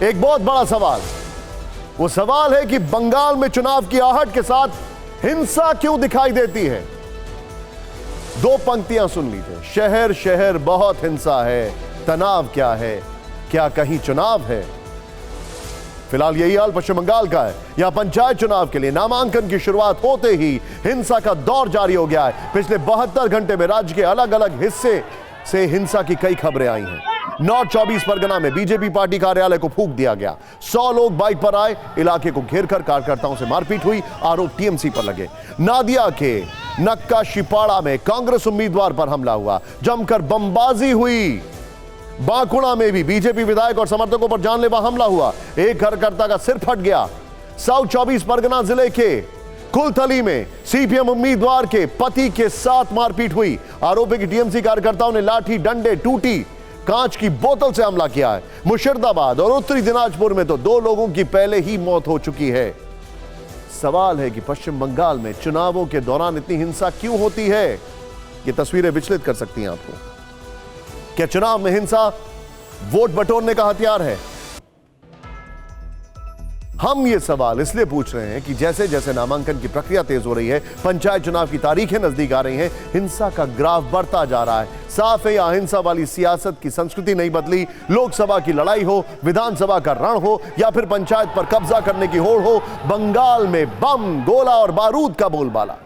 एक बहुत बड़ा सवाल, वो सवाल है कि बंगाल में चुनाव की आहट के साथ हिंसा क्यों दिखाई देती है। दो पंक्तियां सुन लीजिए। शहर शहर बहुत हिंसा है, तनाव क्या है, क्या कहीं चुनाव है। फिलहाल यही हाल पश्चिम बंगाल का है। यहां पंचायत चुनाव के लिए नामांकन की शुरुआत होते ही हिंसा का दौर जारी हो गया है। पिछले 72 घंटे में राज्य के अलग अलग हिस्से से हिंसा की कई खबरें आई हैं। नॉर्थ 24 परगना में बीजेपी पार्टी कार्यालय को फूंक दिया गया। 100 लोग बाइक पर आए, इलाके को घेरकर कार्यकर्ताओं से मारपीट हुई, आरोप टीएमसी पर लगे। नादिया के नक्का शिपाड़ा में कांग्रेस उम्मीदवार पर हमला हुआ, जमकर बमबाजी हुई। बांकुड़ा में भी बीजेपी विधायक और समर्थकों पर जानलेवा हमला हुआ, एक कार्यकर्ता का सिर फट गया। साउथ 24 परगना जिले के कुलथली में सीपीएम उम्मीदवार के पति के साथ मारपीट हुई। आरोप है कि टीएमसी कार्यकर्ताओं ने लाठी, डंडे, टूटी, कांच की बोतल से हमला किया है। मुर्शिदाबाद और उत्तरी दिनाजपुर में तो 2 लोगों की पहले ही मौत हो चुकी है। सवाल है कि पश्चिम बंगाल में चुनावों के दौरान इतनी हिंसा क्यों होती है। ये तस्वीरें विचलित कर सकती हैं आपको। क्या चुनाव में हिंसा वोट बटोरने का हथियार है? हम ये सवाल इसलिए पूछ रहे हैं कि जैसे जैसे नामांकन की प्रक्रिया तेज हो रही है, पंचायत चुनाव की तारीखें नजदीक आ रही हैं, हिंसा का ग्राफ बढ़ता जा रहा है। साफ है, यह हिंसा वाली सियासत की संस्कृति नहीं बदली। लोकसभा की लड़ाई हो, विधानसभा का रण हो या फिर पंचायत पर कब्जा करने की होड़ हो, बंगाल में बम, गोला और बारूद का बोलबाला।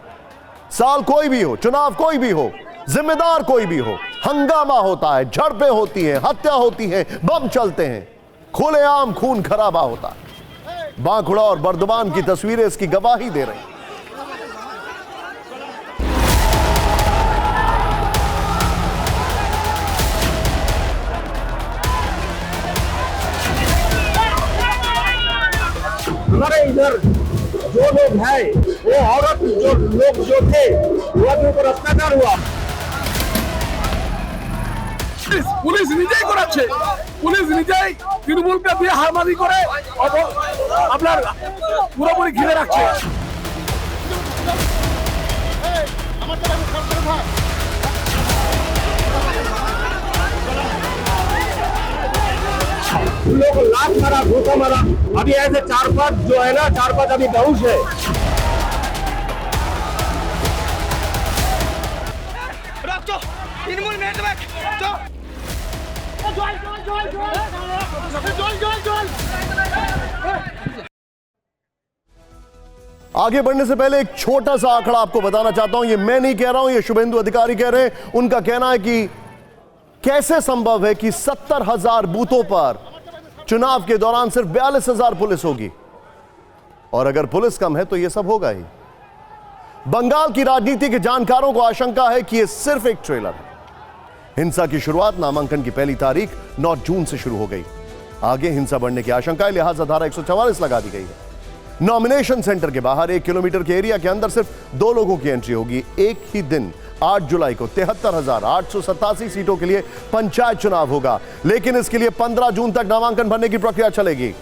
साल कोई भी हो, चुनाव कोई भी हो, जिम्मेदार कोई भी हो, हंगामा होता है, झड़पें होती हैं, हत्या होती है, बम चलते हैं, खुलेआम खून खराबा होता है। बांकुड़ा और बर्दवान की तस्वीरें इसकी गवाही दे रही हैं। हमारे इधर जो लोग हैं, वो औरत जो लोग जो थे, वो के ऊपर अत्याचार हुआ। পুলিশ নিজেই করাচ্ছে, পুলিশ নিজেই তৃণমূলকে দিয়ে হারমারি করে আপনার পুরোপুরি ঘিরে রাখছে। लोग लात मारा, घूसा मारा। अभी ऐसे 4-5 जो है ना, 4-5 अभी बेहोश है। आगे बढ़ने से पहले एक छोटा सा आंकड़ा आपको बताना चाहता हूं। ये मैं नहीं कह रहा हूं, ये शुभेंदु अधिकारी कह रहे हैं। उनका कहना है कि कैसे संभव है कि 70,000 बूथों पर चुनाव के दौरान सिर्फ 42,000 पुलिस होगी, और अगर पुलिस कम है तो यह सब होगा ही। बंगाल की राजनीति के जानकारों को आशंका है कि यह सिर्फ एक ट्रेलर है। हिंसा की शुरुआत नामांकन की पहली तारीख 9 जून से शुरू हो गई। आगे हिंसा बढ़ने की आशंका है, लिहाजा धारा 144 लगा दी गई है। नॉमिनेशन सेंटर के बाहर 1 किलोमीटर के एरिया के अंदर सिर्फ 2 लोगों की एंट्री होगी। एक ही दिन 8 जुलाई को 73,887 सीटों के लिए पंचायत चुनाव होगा, लेकिन इसके लिए 15 जून तक नामांकन भरने की प्रक्रिया चलेगी।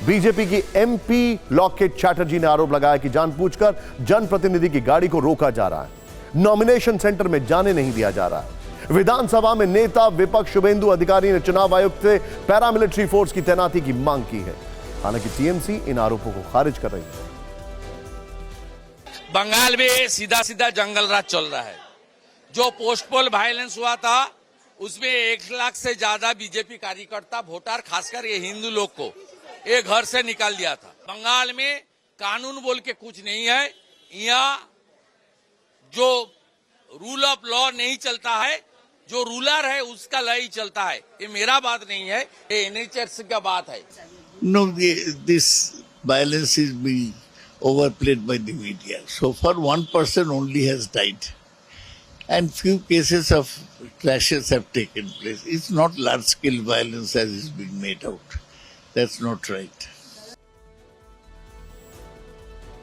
बीजेपी की एमपी लॉकेट चैटर्जी ने आरोप लगाया कि जानबूझकर जनप्रतिनिधि की गाड़ी को रोका जा रहा है, नॉमिनेशन सेंटर में जाने नहीं दिया जा रहा है। विधानसभा में नेता विपक्ष शुभेंदु अधिकारी ने चुनाव आयुक्त से पैरामिलिट्री फोर्स की तैनाती की मांग की है। हालांकि टीएमसी इन आरोपों को खारिज कर रही है। बंगाल में सीधा सीधा जंगल राज चल रहा है। जो पोस्ट पोल वायलेंस हुआ था उसमें 1 लाख से ज्यादा बीजेपी कार्यकर्ता, वोटर, खासकर ये हिंदू लोग को एक घर से निकाल दिया था। बंगाल में कानून बोल के कुछ नहीं है। यहाँ जो रूल ऑफ लॉ नहीं चलता है, जो रूलर है उसका लॉ ही चलता है। ये मेरा बात नहीं है, ये एनएचआरएस का बात है। No, this violence is being overplayed by the media. So far, 1 person only has died, and few cases of clashes have taken place. It's not large-scale violence as is being made out. That's not right.